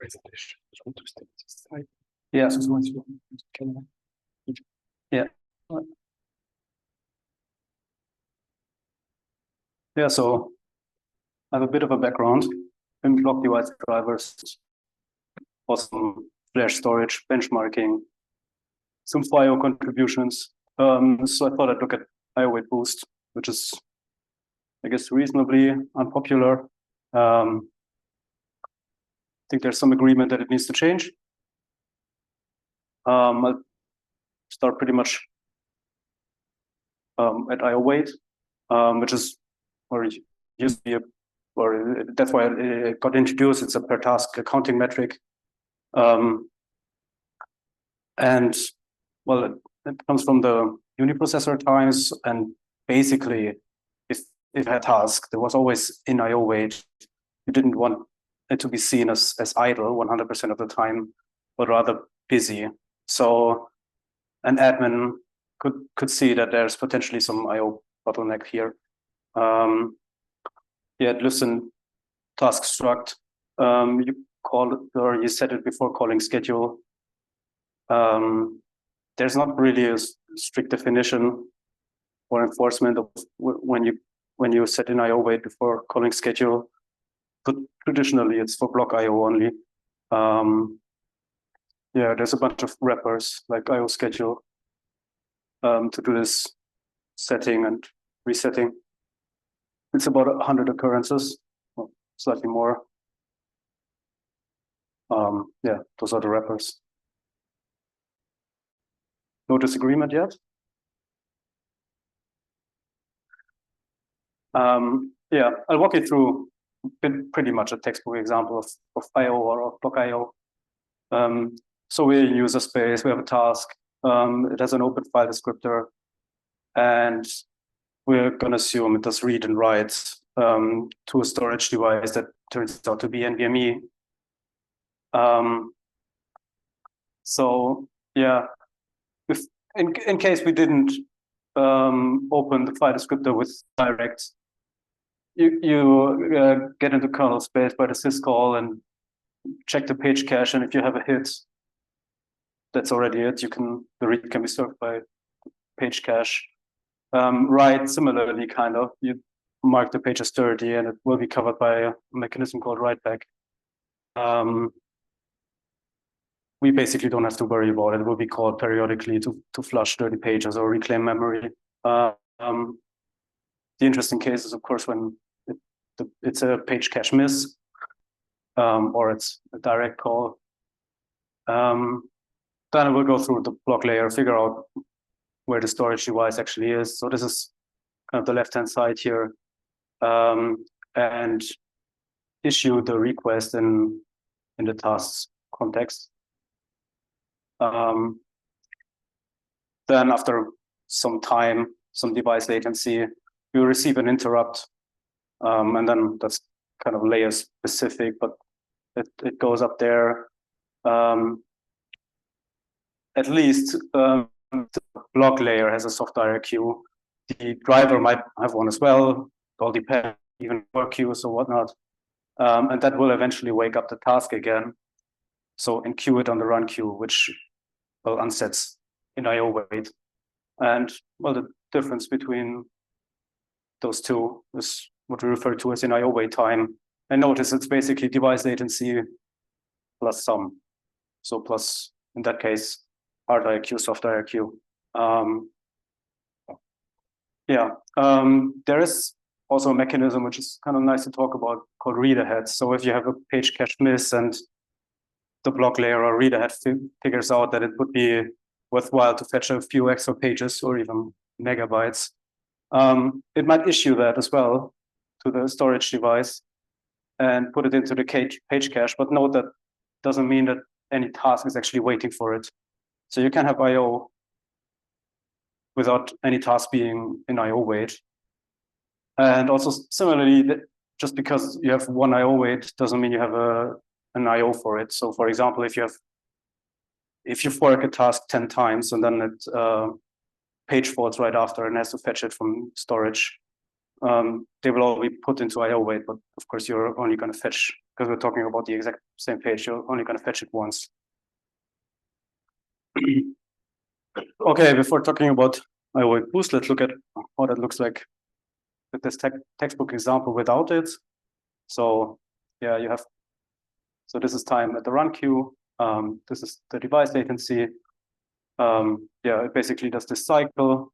presentation runterstellen this side. Yeah. So once you can. Yeah. Yeah, so I have a bit of a background in block device drivers, for some flash storage, benchmarking, some FIO contributions. So I thought I'd look at iowait boost, which is, I guess, reasonably unpopular. I think there's some agreement that it needs to change. I'll start pretty much at iowait, which is, or used to be, or that's why it got introduced. It's a per task accounting metric. And well, it comes from the uniprocessor times, and basically, if it had task, there was always in iowait. You didn't want it to be seen as idle 100% of the time, but rather busy. So an admin could see that there's potentially some IO bottleneck here. Yeah, listen, task struct. You call it, or you set it before calling schedule. There's not really a strict definition or enforcement of when you set in iowait before calling schedule. But traditionally, it's for block IO only. Yeah, there's a bunch of wrappers like IO schedule to do this setting and resetting. It's about 100 occurrences, well, slightly more. Yeah, those are the wrappers. No disagreement yet? Yeah, I'll walk you through pretty much a textbook example of IO or of block IO. So we're in user space, we have a task, it has an open file descriptor, and we're going to assume it does read and write to a storage device that turns out to be NVMe. So yeah, if in case we didn't open the file descriptor with direct, you get into kernel space by the syscall and check the page cache, and if you have a hit, that's already it. The read can be served by page cache. Write similarly, kind of. You mark the page as dirty, and it will be covered by a mechanism called writeback. We basically don't have to worry about it. It will be called periodically to flush dirty pages or reclaim memory. The interesting case is, of course, when it's a page cache miss, or it's a direct call. Then I will go through the block layer, figure out where the storage device actually is. So this is kind of the left-hand side here, and issue the request in the tasks context. Then after some time, some device latency, you receive an interrupt, and then that's kind of layer specific, but it goes up there. At least the block layer has a soft IRQ. The driver might have one as well. It all depends, even work queues or whatnot. And that will eventually wake up the task again. So enqueue it on the run queue, which will unsets in iowait. And well, the difference between those two is what we refer to as in iowait time. And notice it's basically device latency plus some. So plus, in that case, hard IRQ, soft IRQ. There is also a mechanism which is kind of nice to talk about called read ahead. So if you have a page cache miss and the block layer or read ahead figures out that it would be worthwhile to fetch a few extra pages or even megabytes, it might issue that as well to the storage device and put it into the page cache. But note that doesn't mean that any task is actually waiting for it. So you can have IO without any task being in iowait. And also similarly, just because you have one iowait doesn't mean you have an IO for it. So for example, if you fork a task 10 times and then it page faults right after and has to fetch it from storage, they will all be put into iowait, but of course you're only going to fetch because we're talking about the exact same page. You're only going to fetch it once. Okay, before talking about iowait boost, let's look at how that looks like with this textbook example without it. So yeah, you have, so this is time at the run queue. This is the device latency. Yeah, it basically does this cycle,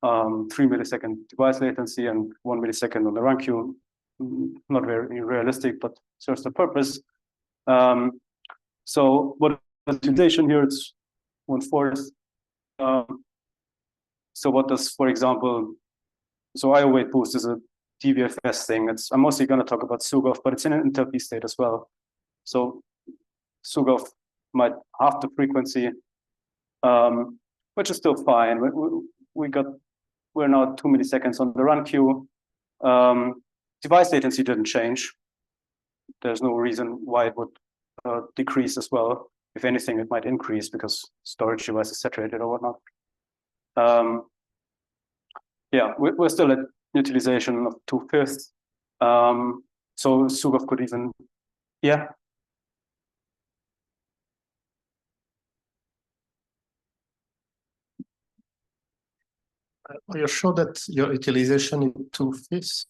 3 millisecond device latency and 1 millisecond on the run queue. Not very realistic, but serves the purpose. So what is the utilization here? It's 1/4. So what does, for example, so iowait boost is a DVFS thing. I'm mostly going to talk about SUGOF, but it's in an inter-P state as well. So SUGOF might halve the frequency, which is still fine. We're now 2 milliseconds on the run queue. Device latency didn't change. There's no reason why it would decrease as well. If anything, it might increase because storage device is saturated or whatnot. Yeah, we're still at utilization of 2/5. So SUGOF could even, yeah. Are you sure that your utilization is 2/5?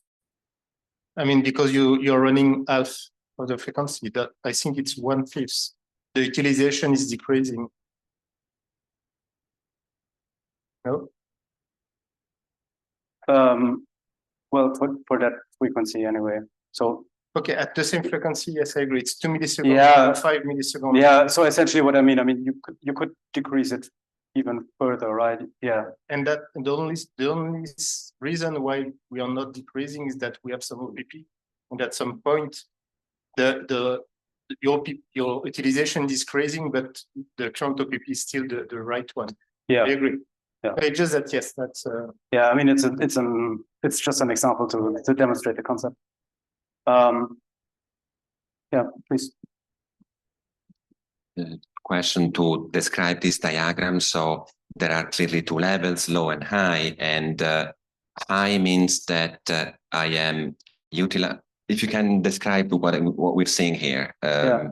I mean, because you're running half of the frequency, that I think it's 1/5. The utilization is decreasing. No? Well, for that frequency anyway. So okay, at the same frequency, yes, I agree. It's 2 milliseconds, yeah, 5 milliseconds. Yeah, so essentially what I mean, you could decrease it even further, right? Yeah. And that the only reason why we are not decreasing is that we have some OPP, and at some point, your utilization is decreasing, but the current OPP is still the right one. Yeah, I agree. Yeah. It's just that yes, that's. Yeah, I mean it's just an example to demonstrate the concept. Yeah, please. Question to describe this diagram. So there are clearly two levels, low and high, and high means that I am utilizing. If you can describe what we're seeing here. Yeah.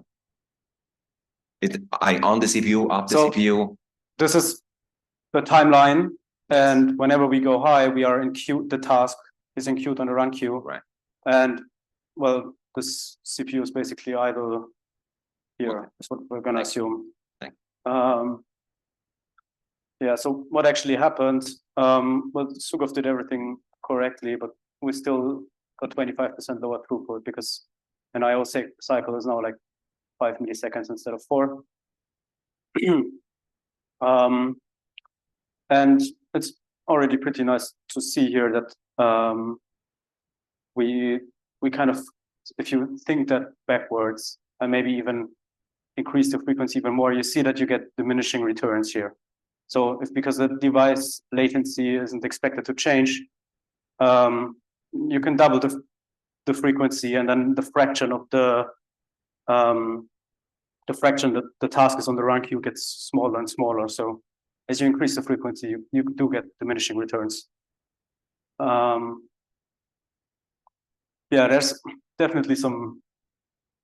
I on the CPU, up the CPU. This is the timeline, and whenever we go high, we are in queue. The task is in queue on the run queue, right? And well, this CPU is basically idle here. Okay. That's what we're going to assume. Yeah. So what actually happened? Well, SUGOF did everything correctly, but we still got 25% lower throughput because an I/O cycle is now like 5 milliseconds instead of 4. And it's already pretty nice to see here that we kind of, if you think that backwards and maybe even increase the frequency even more, you see that you get diminishing returns here. So if because the device latency isn't expected to change, you can double the frequency, and then the fraction of the fraction that the task is on the run queue gets smaller and smaller. So as you increase the frequency, you do get diminishing returns. Yeah, there's definitely some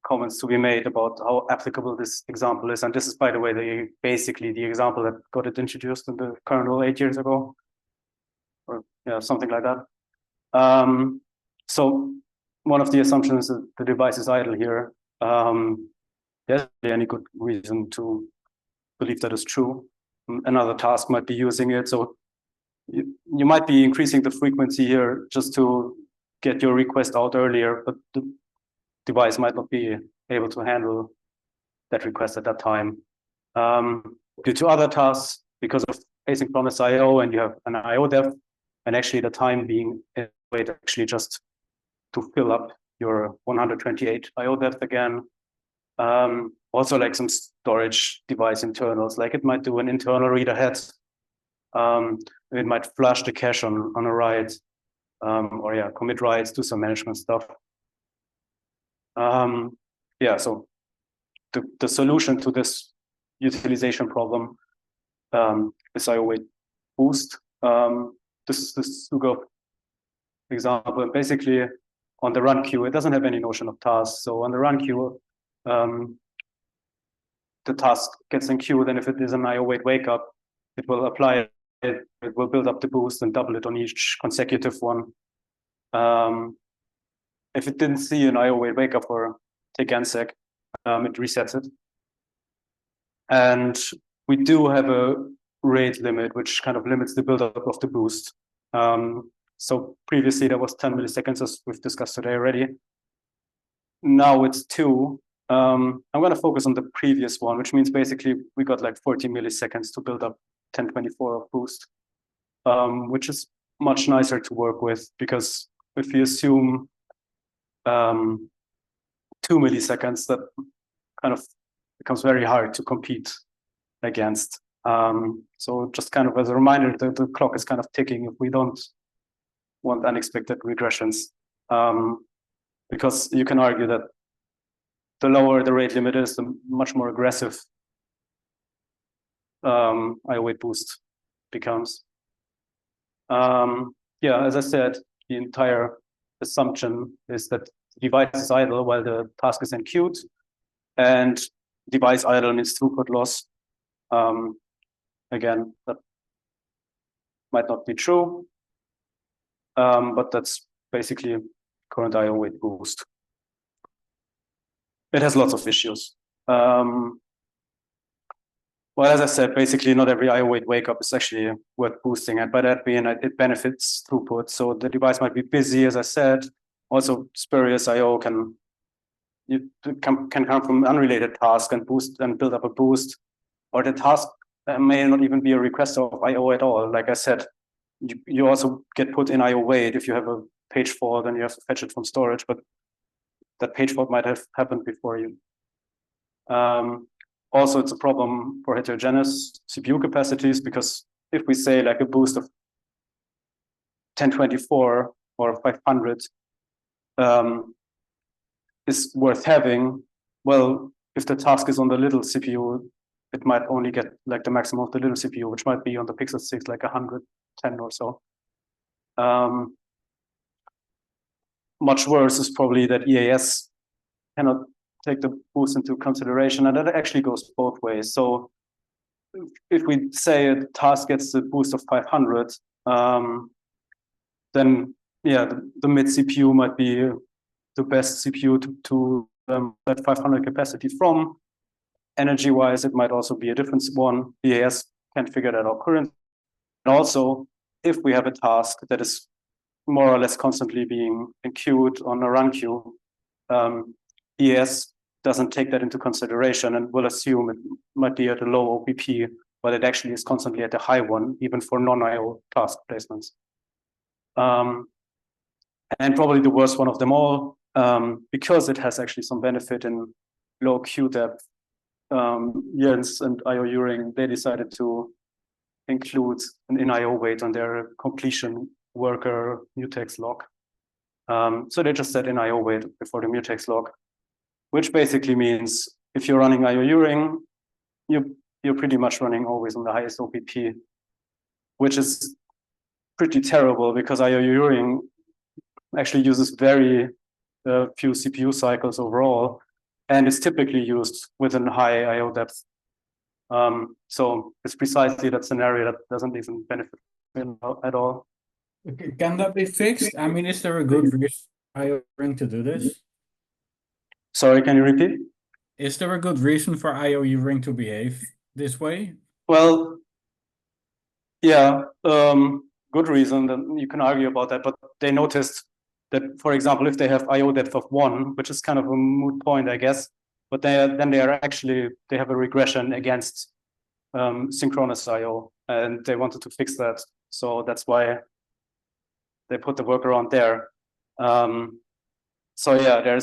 comments to be made about how applicable this example is. And this is, by the way, basically the example that got it introduced in the kernel 8 years ago, or yeah, something like that. So one of the assumptions is that the device is idle here. There's any good reason to believe that is true. Another task might be using it. So you might be increasing the frequency here just to get your request out earlier, but the device might not be able to handle that request at that time. Due to other tasks, because of asynchronous I/O, and you have an I/O depth, and actually the time being actually just to fill up your 128 I/O depth again. Also like some storage device internals, like it might do an internal read ahead. It might flush the cache on a write, or yeah, commit writes, do some management stuff. Yeah, so the solution to this utilization problem is iowait boost. This is the SUGOF example. And basically, on the run queue, it doesn't have any notion of task. So on the run queue, the task gets in queue. Then if it is an iowait wake up, it will apply it. It will build up the boost and double it on each consecutive one. If it didn't see an iowait wake up or take nsec, it resets it. And we do have a rate limit, which kind of limits the buildup of the boost. So previously that was 10 milliseconds, as we've discussed today already. Now it's 2. I'm going to focus on the previous one, which means basically we got like 40 milliseconds to build up 1024 of boost, which is much nicer to work with, because if you assume 2 milliseconds, that kind of becomes very hard to compete against. So just kind of as a reminder, the clock is kind of ticking if we don't want unexpected regressions, because you can argue that the lower the rate limit is, the much more aggressive iowait boost becomes. Yeah, as I said, the entire assumption is that the device is idle while the task is enqueued, and device idle means throughput loss. Again, that might not be true, but that's basically current iowait boost. It has lots of issues. Well, as I said, basically not every iowait wake up is actually worth boosting, and by that being it benefits throughput. So the device might be busy, as I said. Also, spurious IO can come from unrelated task and boost and build up a boost, or the task may not even be a request of IO at all. Like I said, you also get put in iowait if you have a page fault and you have to fetch it from storage, but that page fault might have happened before you. Also, it's a problem for heterogeneous CPU capacities, because if we say like a boost of 1024 or 500 is worth having, well, if the task is on the little CPU, it might only get like the maximum of the little CPU, which might be on the Pixel 6, like 110 or so. Much worse is probably that EAS cannot take the boost into consideration, and that actually goes both ways. So if we say a task gets a boost of 500, then yeah, the mid CPU might be the best CPU to that 500 capacity from. Energy-wise, it might also be a different one. EAS can't figure that out currently. And also, if we have a task that is more or less constantly being enqueued on a run queue, EAS doesn't take that into consideration and will assume it might be at a low OPP, but it actually is constantly at a high one, even for non-IO task placements. And probably the worst one of them all, because it has actually some benefit in low queue depth. Jens and IO Uring, they decided to include an iowait on their completion worker mutex log. So they just said in iowait before the mutex log, which basically means if you're running IO Uring, you're pretty much running always on the highest OPP, which is pretty terrible, because IO Uring actually uses very few CPU cycles overall, and it's typically used within high IO depth. So it's precisely that scenario that doesn't even benefit at all. Okay, can that be fixed? I mean, is there a good reason IO Uring to do this? Sorry, can you repeat? Is there a good reason for IO Uring to behave this way? Well, yeah, good reason. Then you can argue about that, but they noticed that, for example, if they have IO depth of 1, which is kind of a moot point, I guess, but they have a regression against synchronous IO, and they wanted to fix that. So that's why they put the workaround there. So yeah,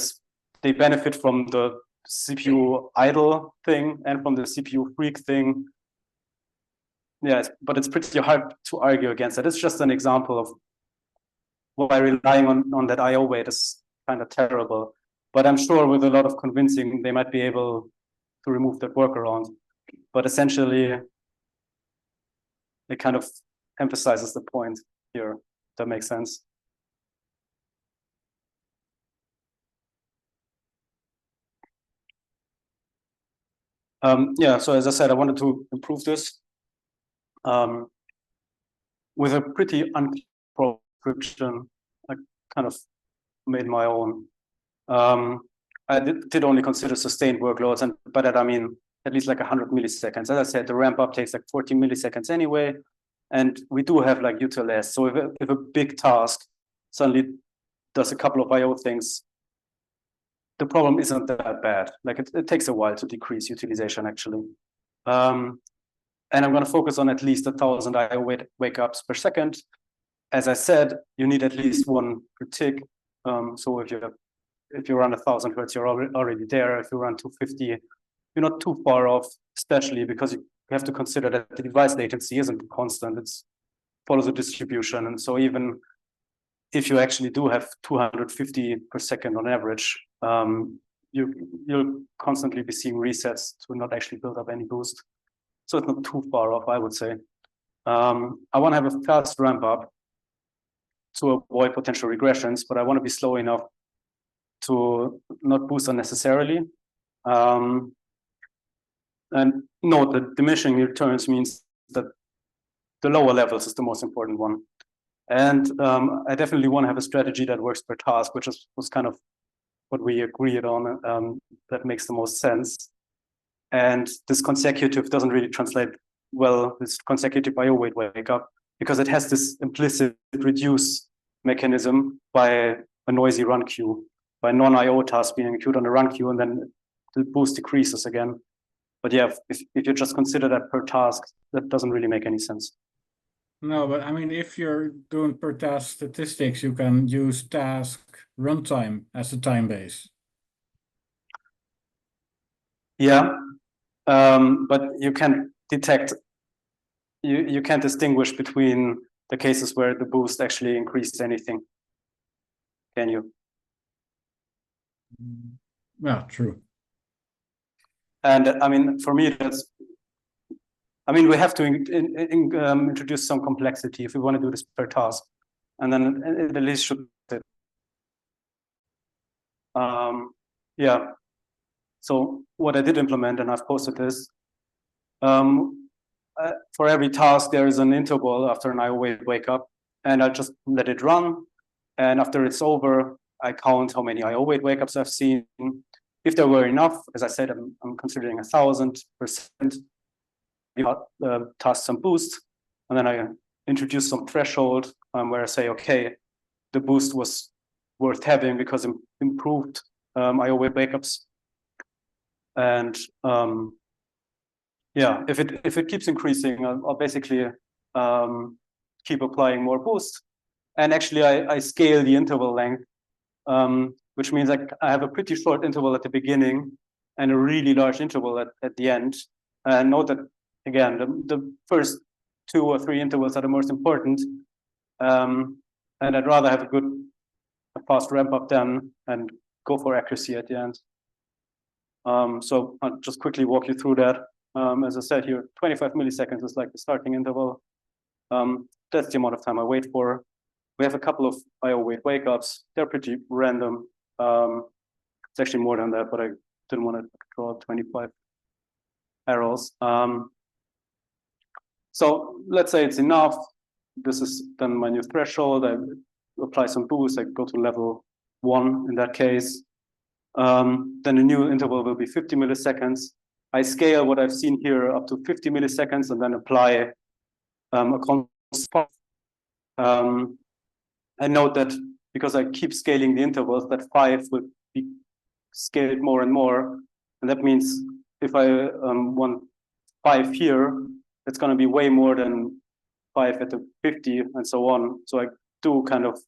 they benefit from the CPU idle thing and from the CPU freak thing. Yeah, but it's pretty hard to argue against it. It's just an example of why relying on that iowait is kind of terrible. But I'm sure with a lot of convincing, they might be able to remove that workaround. But essentially, it kind of emphasizes the point here. If that makes sense. Yeah, so as I said, I wanted to improve this with a pretty unclear prescription. I kind of made my own. I did only consider sustained workloads, and by that I mean at least like 100 milliseconds. As I said, the ramp up takes like 40 milliseconds anyway, and we do have like utils. So if a big task suddenly does a couple of I/O things, the problem isn't that bad. Like it takes a while to decrease utilization actually. And I'm going to focus on at least 1,000 I/O wake ups per second. As I said, you need at least one per tick. So if you run 1,000 hertz, you're already there. If you run 250, you're not too far off, especially because you have to consider that the device latency isn't constant. It follows a distribution. And so even if you actually do have 250 per second on average, you'll constantly be seeing resets to not actually build up any boost. So it's not too far off, I would say. I want to have a fast ramp up to avoid potential regressions, but I want to be slow enough to not boost unnecessarily. And note that diminishing returns means that the lower levels is the most important one. And I definitely want to have a strategy that works per task, which was kind of what we agreed on. That makes the most sense. And this consecutive doesn't really translate well, this consecutive I/O wake up, because it has this implicit reduce mechanism by a noisy run queue, by non-I/O tasks being queued on the run queue, and then the boost decreases again. But yeah, if you just consider that per task, that doesn't really make any sense. No, but I mean, if you're doing per task statistics, you can use task runtime as a time base. Yeah, but you can't detect, you can't distinguish between the cases where the boost actually increased anything. Can you? Yeah, true. And I mean, for me, we have to introduce some complexity if we want to do this per task, and then it at least should. Yeah. So what I did implement, and I've posted this, for every task there is an interval after an I/O wake up, and I just let it run, and after it's over, I count how many I/O wake ups I've seen. If there were enough, as I said, I'm considering 1,000%. Task some boost, and then I introduce some threshold where I say, okay, the boost was worth having because it improved I/O wake ups. And yeah, if it keeps increasing, I'll basically keep applying more boost. And actually, I scale the interval length, which means I have a pretty short interval at the beginning and a really large interval at the end. And note that, again, the first 2 or 3 intervals are the most important. And I'd rather have a fast ramp up then and go for accuracy at the end. So I'll just quickly walk you through that. As I said here, 25 milliseconds is like the starting interval. That's the amount of time I wait for. We have a couple of I/O wake ups. They're pretty random. It's actually more than that, but I didn't want to draw 25 arrows. So let's say it's enough. This is then my new threshold. I apply some boost. I go to level 1 in that case. Then the new interval will be 50 milliseconds. I scale what I've seen here up to 50 milliseconds and then apply a constant. I note that because I keep scaling the intervals, that 5 will be scaled more and more. And that means if I want 5 here, it's going to be way more than 5 at the 50 and so on. So I do kind of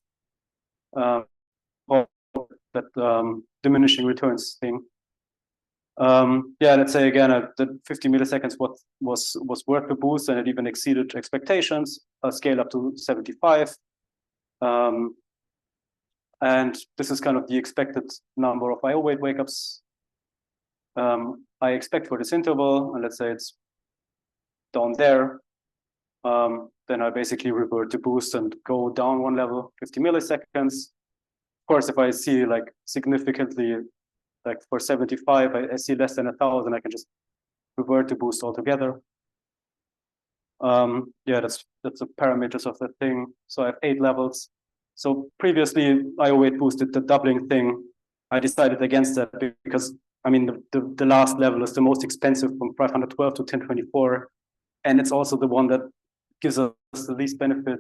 that diminishing returns thing. Yeah, let's say again, the 50 milliseconds was worth the boost, and it even exceeded expectations. I'll scale up to 75. And this is kind of the expected number of I/O wake ups I expect for this interval, and let's say it's down there. Then I basically revert to boost and go down 1 level, 50 milliseconds. Of course, if I see like significantly, like for 75, I see less than 1,000, I can just revert the boost altogether. Yeah, that's the parameters of the thing. So I have 8 levels. So previously, iowait boosted the doubling thing. I decided against that because, I mean, the last level is the most expensive from 512 to 1024. And it's also the one that gives us the least benefit.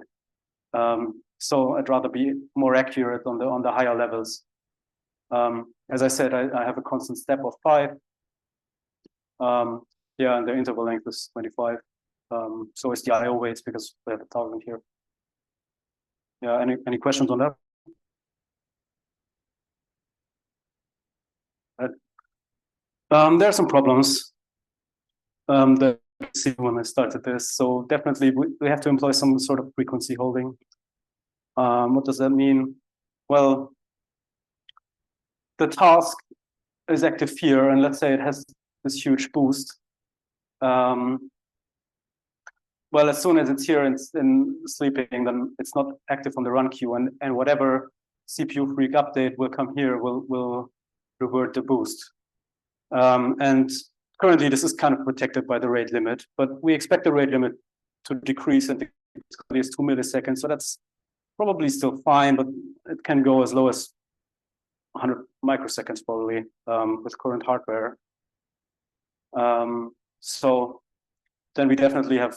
So I'd rather be more accurate on the higher levels. As I said, I have a constant step of 5. Yeah, and the interval length is 25. So it's the iowait because we have 1,000 here. Yeah, any questions on that? There are some problems that I see when I started this. So definitely we have to employ some sort of frequency holding. What does that mean? Well, the task is active here, and let's say it has this huge boost. Well, as soon as it's here and sleeping, then it's not active on the run queue, and whatever CPU freak update will come here will revert the boost. And currently, this is kind of protected by the rate limit, but we expect the rate limit to decrease, and it's 2 milliseconds. So that's probably still fine, but it can go as low as 100 microseconds probably with current hardware. So then we definitely have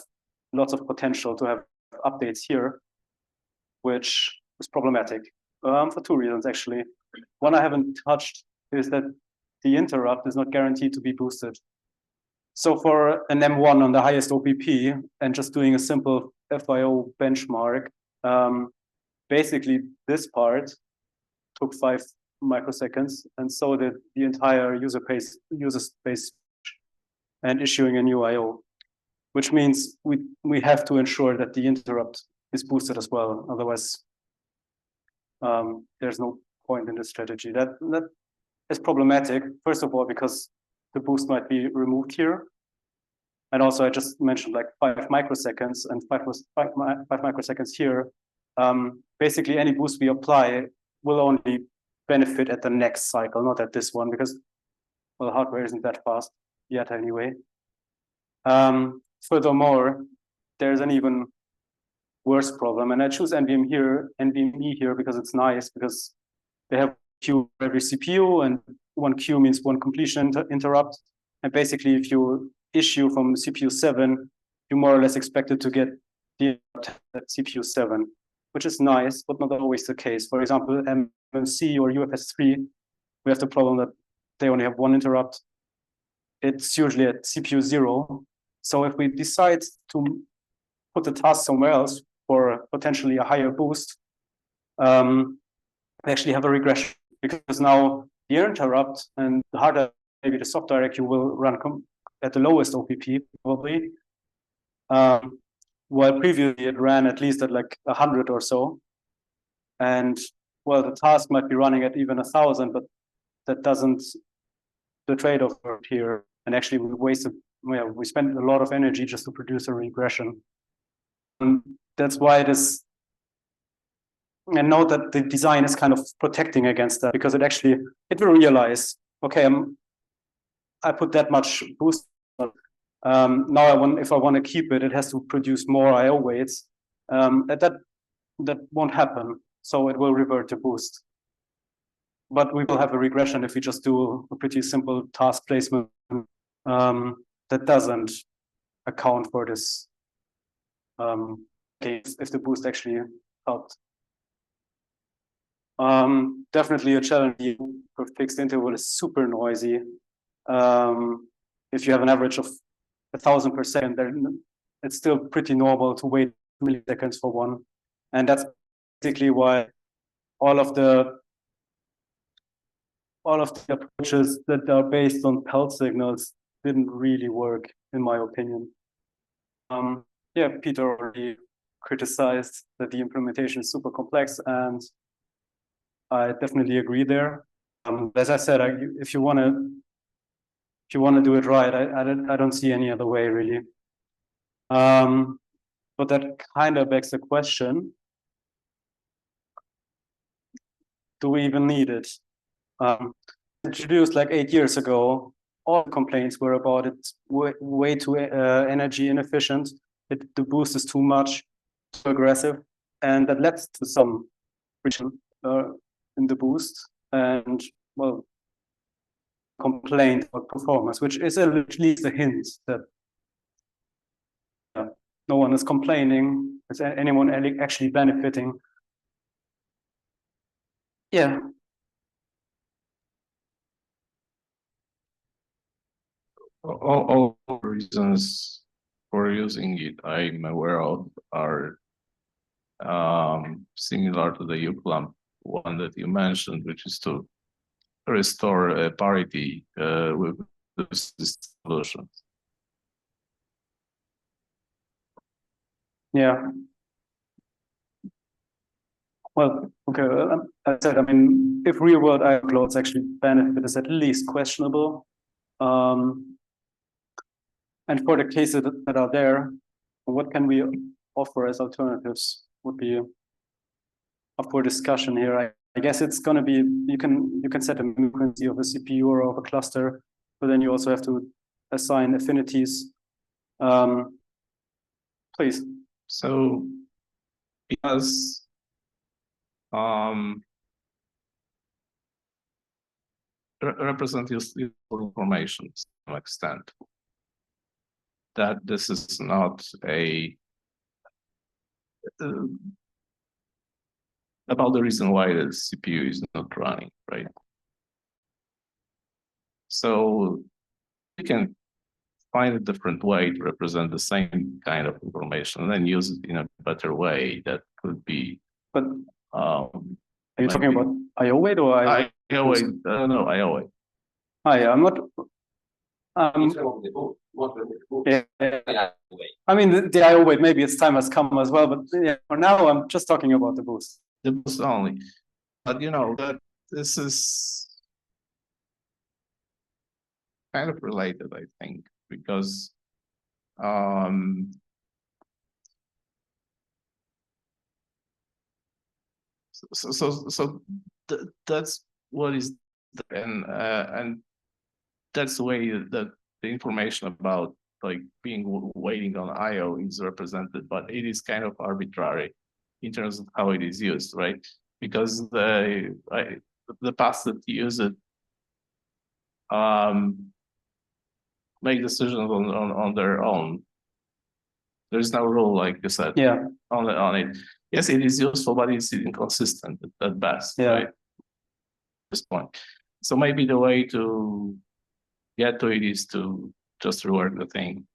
lots of potential to have updates here, which is problematic for 2 reasons, actually. One I haven't touched is that the interrupt is not guaranteed to be boosted. So for an M1 on the highest OPP and just doing a simple FIO benchmark, basically this part took 5 microseconds, and so did the entire user space and issuing a new IO, which means we have to ensure that the interrupt is boosted as well. Otherwise, there's no point in this strategy. That is problematic, first of all, because the boost might be removed here. And also, I just mentioned like 5 microseconds and 5 microseconds here. Basically, any boost we apply will only benefit at the next cycle, not at this one, because, well, hardware isn't that fast yet anyway. Furthermore, there's an even worse problem, and I choose NVMe here because it's nice, because they have queue for every CPU, and 1 queue means 1 completion interrupt. And basically, if you issue from CPU 7, you more or less expected to get the at CPU 7, which is nice, but not always the case. For example, MMC or UFS3, we have the problem that they only have 1 interrupt. It's usually at CPU 0. So if we decide to put the task somewhere else for potentially a higher boost, we actually have a regression, because now the interrupt and the harder, maybe the soft IRQ will run at the lowest OPP probably, while previously it ran at least at like 100 or so. And well, the task might be running at even 1,000, but that doesn't the trade-off here. And actually we spent a lot of energy just to produce a regression. And that's why it is, and note that the design is kind of protecting against that, because it will realize, okay, I put that much boost. Now if I want to keep it, it has to produce more iowaits. That won't happen. So it will revert to boost. But we will have a regression if we just do a pretty simple task placement that doesn't account for this case if the boost actually helped. Definitely a challenge for fixed interval is super noisy. If you have an average of 1,000 per second, then it's still pretty normal to wait milliseconds for one. And that's basically why all of the approaches that are based on pulse signals didn't really work, in my opinion. Yeah, Peter already criticized that the implementation is super complex, and I definitely agree there. As I said, if you want to do it right, I don't see any other way really. But that kind of begs the question: do we even need it? Introduced like 8 years ago, all complaints were about it's way too energy inefficient. The boost is too much, too aggressive, and that led to some friction in the boost, and well, complaint about performance, which is at least a hint that no one is complaining. Is anyone actually benefiting? Yeah. All reasons for using it I'm aware of are similar to the uclamp one that you mentioned, which is to restore parity with this solution. Yeah. Well, okay. I said, I mean, if real-world iowait actually benefit is at least questionable. And for the cases that are there, what can we offer as alternatives would be up for discussion here. I guess it's going to be, you can set a frequency of a CPU or of a cluster, but then you also have to assign affinities. Please. So because represent useful information to some extent, that this is not a about the reason why the CPU is not running, right? So you can find a different way to represent the same kind of information and then use it in a better way that could be. But are you talking about iowait or iowait? No, iowait. Hi, I'm not. Yeah. I mean, the iowait, maybe its time has come as well, but yeah, for now, I'm just talking about the boost. The boost only. But you know, that this is kind of related, I think, because that's what is, and that's the way that the information about like being waiting on IO is represented, but it is kind of arbitrary in terms of how it is used, right? Because the paths that use it make decisions on their own. There's no rule, like you said, yeah, on it. Yes, it is useful, but it's inconsistent at best, yeah. right? At this point. So maybe the way to get to it is to just rework the thing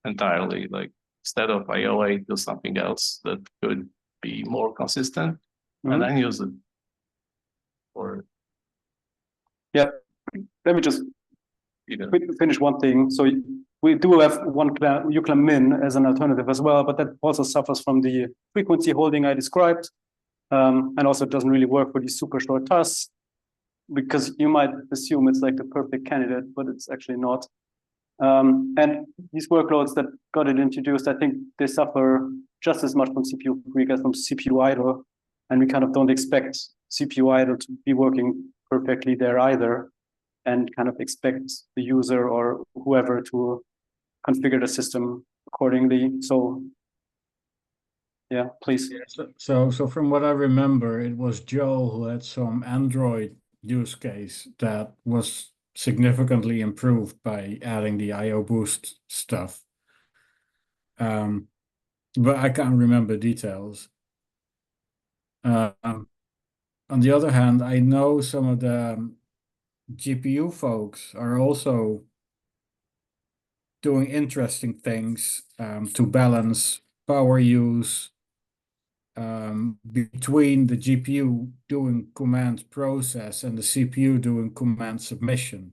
entirely. Like instead of iowait, do something else that could be more consistent, and then use it. Or yeah, let me just finish one thing. So we do have one uclamp min as an alternative as well, but that also suffers from the frequency holding I described, and also doesn't really work for these super short tasks, because you might assume it's like the perfect candidate, but it's actually not. And these workloads that got it introduced, I think they suffer just as much from CPU creep as from CPU idle, and we kind of don't expect CPU idle to be working perfectly there either, and kind of expect the user or whoever to configure the system accordingly. So yeah, please. So from what I remember, it was Joe who had some Android use case that was significantly improved by adding the IO boost stuff. But I can't remember details. On the other hand, I know some of the GPU folks are also doing interesting things to balance power use between the GPU doing command process and the CPU doing command submission.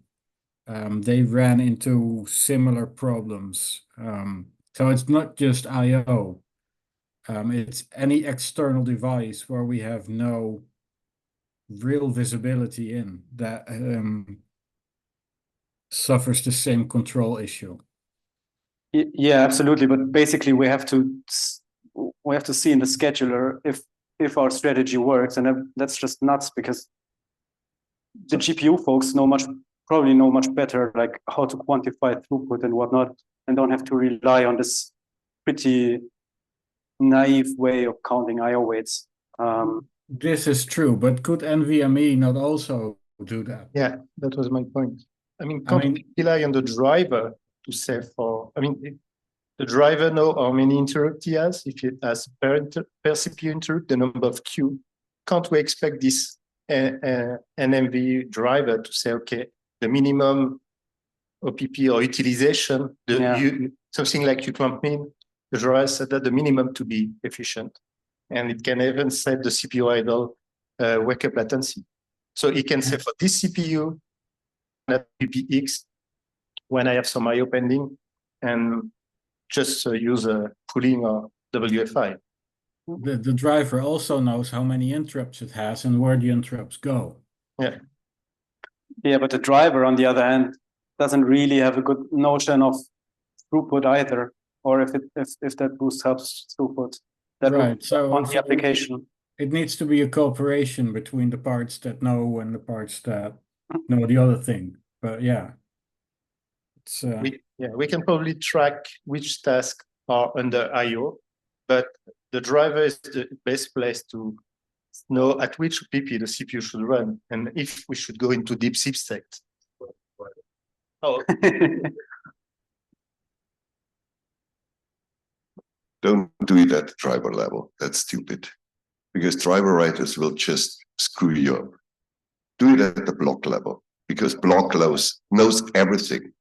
They ran into similar problems. So it's not just IO. It's any external device where we have no real visibility in that suffers the same control issue. Yeah, absolutely. But basically, we have to see in the scheduler if our strategy works, and that's just nuts because the GPU folks know much probably know much better like how to quantify throughput and whatnot, and don't have to rely on this pretty naive way of counting IO weights. This is true, but could NVMe not also do that? Yeah, that was my point. I mean, can't rely on the driver to say for, I mean, the driver know how many interrupts he has. If it has per CPU interrupt, the number of queue, can't we expect this NMV driver to say, okay, the minimum OPP or utilization, something like you can't mean, the driver said that the minimum to be efficient. And it can even set the CPU idle wake-up latency. So it can say for this CPU, that PPX, when I have some IO pending, and just use a pooling or WFI. The driver also knows how many interrupts it has and where the interrupts go. Yeah. Yeah, but the driver, on the other hand, doesn't really have a good notion of throughput either, or if that boost helps throughput. That Right. So on the application. It needs to be a cooperation between the parts that know and the parts that know the other thing. But yeah. It's we can probably track which tasks are under IO, but the driver is the best place to know at which PP the CPU should run, and if we should go into deep sleep state. Oh. Don't do it at the driver level. That's stupid. Because driver writers will just screw you up. Do it at the block level. Because block knows everything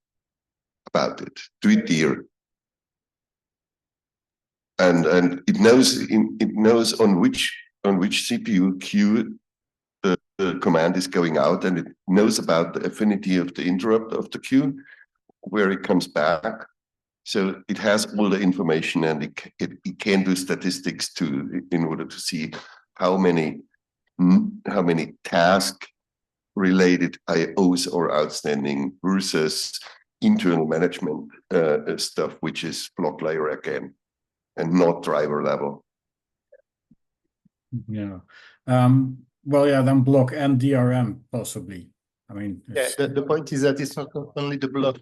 about it. Do it there. And it knows on which CPU queue the command is going out, and it knows about the affinity of the interrupt of the queue, where it comes back. So it has all the information, and it can do statistics in order to see how many task-related IOs are outstanding versus internal management stuff, which is block layer again, and not driver level. Yeah. Well, yeah, then block and DRM possibly. I mean, yeah, the point is that it's not only the block.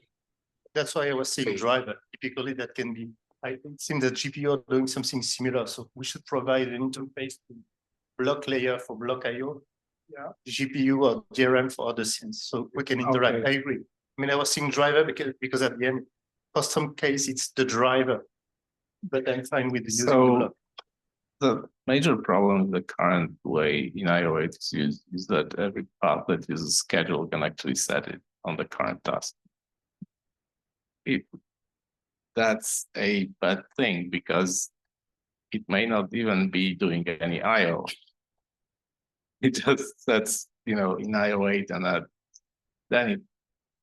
That's why I was saying driver. Typically, that can be. I think that GPU are doing something similar. So we should provide an interface to block layer for block IO, GPU or DRM for other things. So we can interact. Okay. I agree. I mean, I was saying driver because at the end, for some case, it's the driver, but I'm fine with the using the block. The major problem with the current way in iowait is used is that every path that uses schedule can actually set it on the current task. That's a bad thing because it may not even be doing any IO. It just sets, in iowait, and then it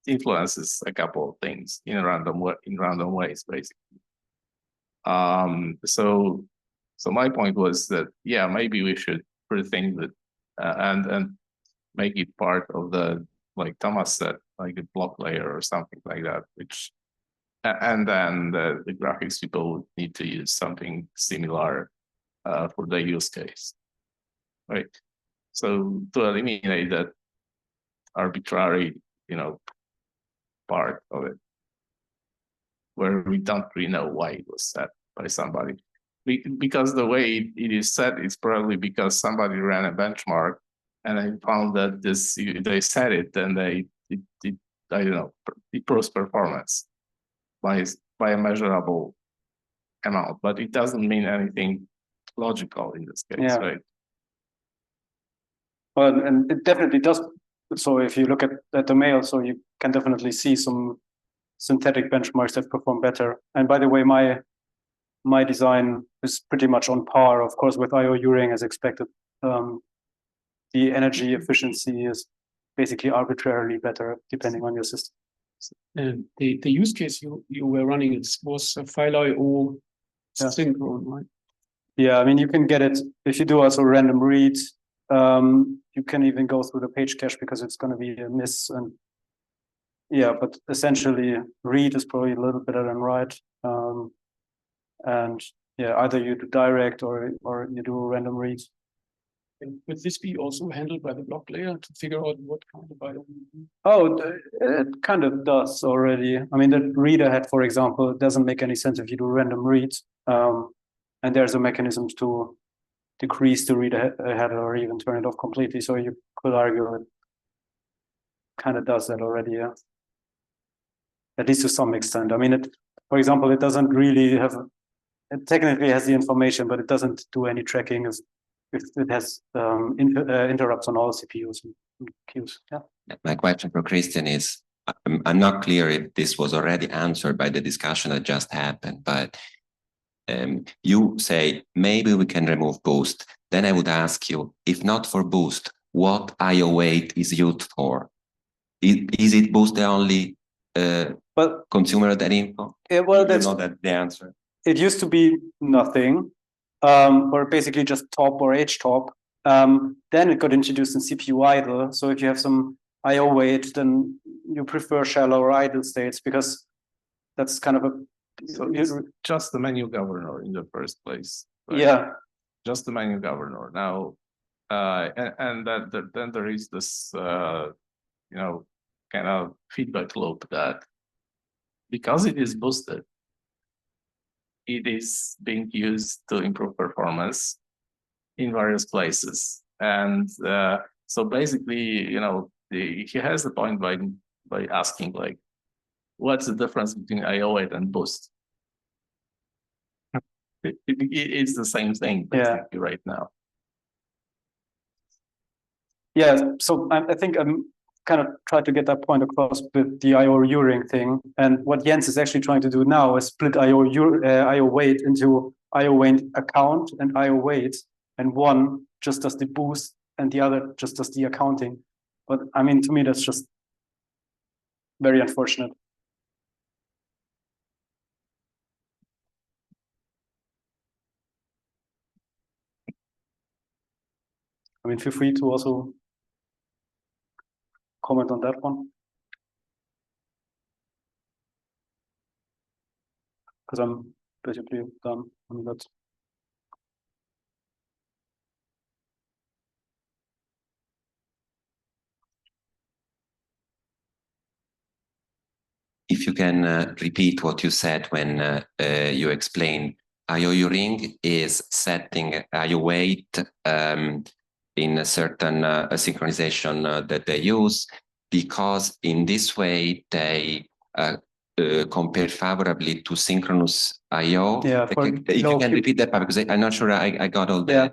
influences a couple of things in random ways, basically. So my point was that maybe we should rethink that and make it part of the, like Thomas said, like a block layer or something like that, which. And then the graphics people would need to use something similar for the use case, right? So to eliminate that arbitrary, part of it, where we don't really know why it was set by somebody, because the way it is set is probably because somebody ran a benchmark and they found that they set it and it improves performance by a measurable amount, but it doesn't mean anything logical in this case, right? Well, and it definitely does. So if you look at the mail, so you can definitely see some synthetic benchmarks that perform better. And by the way, my design is pretty much on par, of course, with IO Uring as expected. The energy efficiency is basically arbitrarily better depending on your system. And the use case you were running, it was a file IO synchrone, right? Yeah, I mean, you can get it if you do also random read. You can even go through the page cache because it's going to be a miss. And but essentially, read is probably a little better than write. And either you do direct or you do random reads. And would this be also handled by the block layer to figure out what kind of IO? Oh, it kind of does already. I mean, the reader head, for example, it doesn't make any sense if you do random reads. And there's a mechanism to decrease the reader head or even turn it off completely. So you could argue it kind of does that already, yeah. At least to some extent. I mean, it, for example, it doesn't really have, it technically has the information, but it doesn't do any tracking if it has interrupts on all CPUs and queues. Yeah. My question for Christian is, I'm not clear if this was already answered by the discussion that just happened, but you say maybe we can remove boost. Then I would ask you, if not for boost, what iowait is used for? Is it boost the only consumer of that info? Yeah, well, that's not that the answer. It used to be nothing, or basically just top or H top. Then it got introduced in CPU idle. So if you have some iowait, then you prefer shallow or idle states because that's kind of a. So it's just the menu governor in the first place. Right? Yeah. Just the menu governor. Now, and then there is this, you know, kind of feedback loop that because it is boosted, it is being used to improve performance in various places. And so basically, you know, he has the point by asking like, what's the difference between iowait and boost? It's the same thing basically right now. Yeah, so I think I'm kind of trying to get that point across with the IO ring thing. And what Jens is actually trying to do now is split iowait into iowait account and iowait, and one just does the boost and the other just does the accounting. But I mean, to me, that's just very unfortunate. I mean, feel free to also comment on that one. Because I'm basically done on that. If you can repeat what you said when you explained IO ring is setting iowait in a certain synchronization that they use, because in this way they compare favorably to synchronous IO. Yeah, if you can repeat that part, because I'm not sure I got all that. Yeah.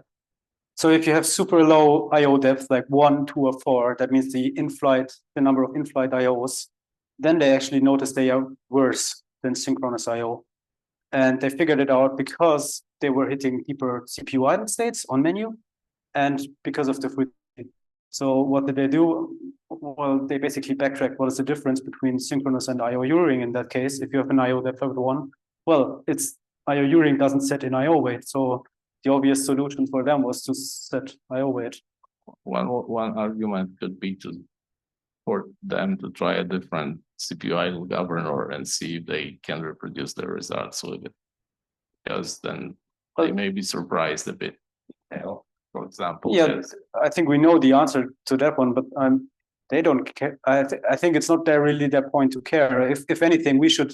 So if you have super low IO depth, like 1, 2, or 4, that means the number of in-flight IOs, then they actually notice they are worse than synchronous IO. And they figured it out because they were hitting deeper CPU idle states on menu and because of the frequency. So what did they do? Well, they basically backtracked what is the difference between synchronous and IO ring in that case. If you have an IO depth of 1, well, it's IO ring doesn't set in iowait. So the obvious solution for them was to set iowait. One argument could be for them to try a different CPU idle governor and see if they can reproduce the results with it, because then they may be surprised a bit. You know, for example. Yeah, I think we know the answer to that one, but they don't care. I think it's not really their point to care. If anything, we should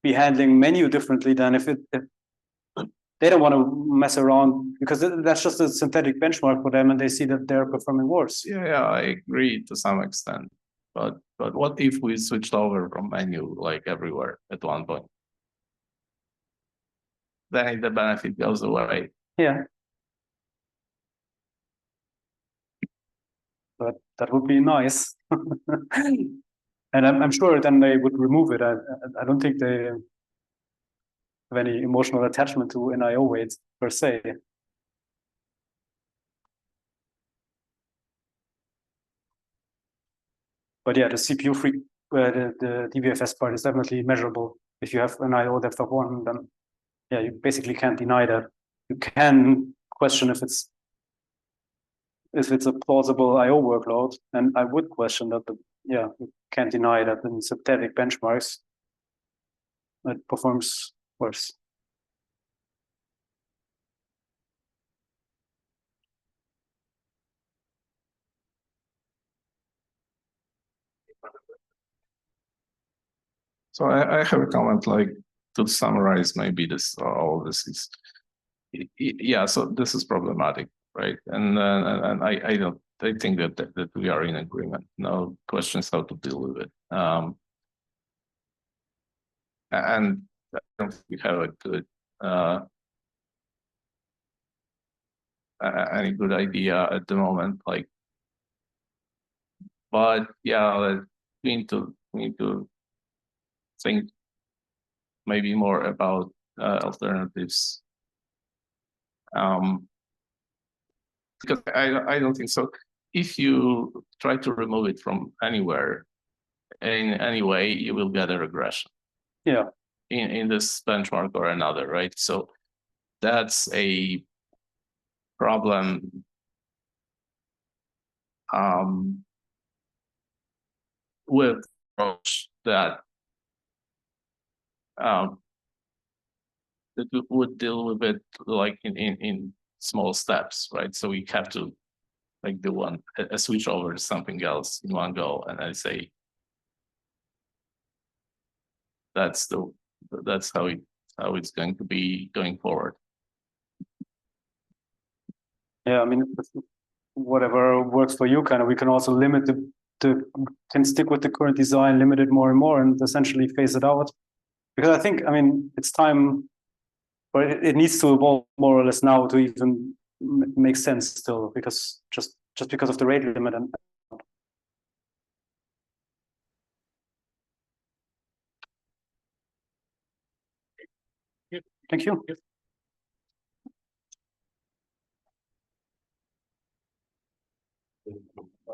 be handling menu differently than if they don't want to mess around, because that's just a synthetic benchmark for them and they see that they're performing worse. Yeah, I agree to some extent. But what if we switched over from menu like everywhere at one point? Then the benefit goes away. Yeah. But that would be nice. And I'm sure then they would remove it. I don't think they have any emotional attachment to an iowait per se. But yeah, the CPU the DVFS part is definitely measurable. If you have an IO depth of 1, then yeah, you basically can't deny that. You can question if it's a plausible IO workload, and I would question that. Yeah, you can't deny that in synthetic benchmarks it performs worse. So I have a comment, like, to summarize maybe this, all this is, yeah, so this is problematic, right? And I think that we are in agreement. No questions how to deal with it. And I don't think we have a good, any good idea at the moment, like, but yeah, we need to think maybe more about alternatives. Because I don't think so. If you try to remove it from anywhere, in any way, you will get a regression. Yeah. In this benchmark or another, right? So that's a problem. With approach that that would deal with it like in small steps, right? So we have to like do a switch over to something else in one go, and I say that's how it's going to be going forward. Yeah, I mean, whatever works for you, kind of. We can also limit can stick with the current design, limit it more and more, and essentially phase it out. Because I think, I mean, it's time, but it needs to evolve more or less now to even make sense still, because just because of the rate limit. And thank you.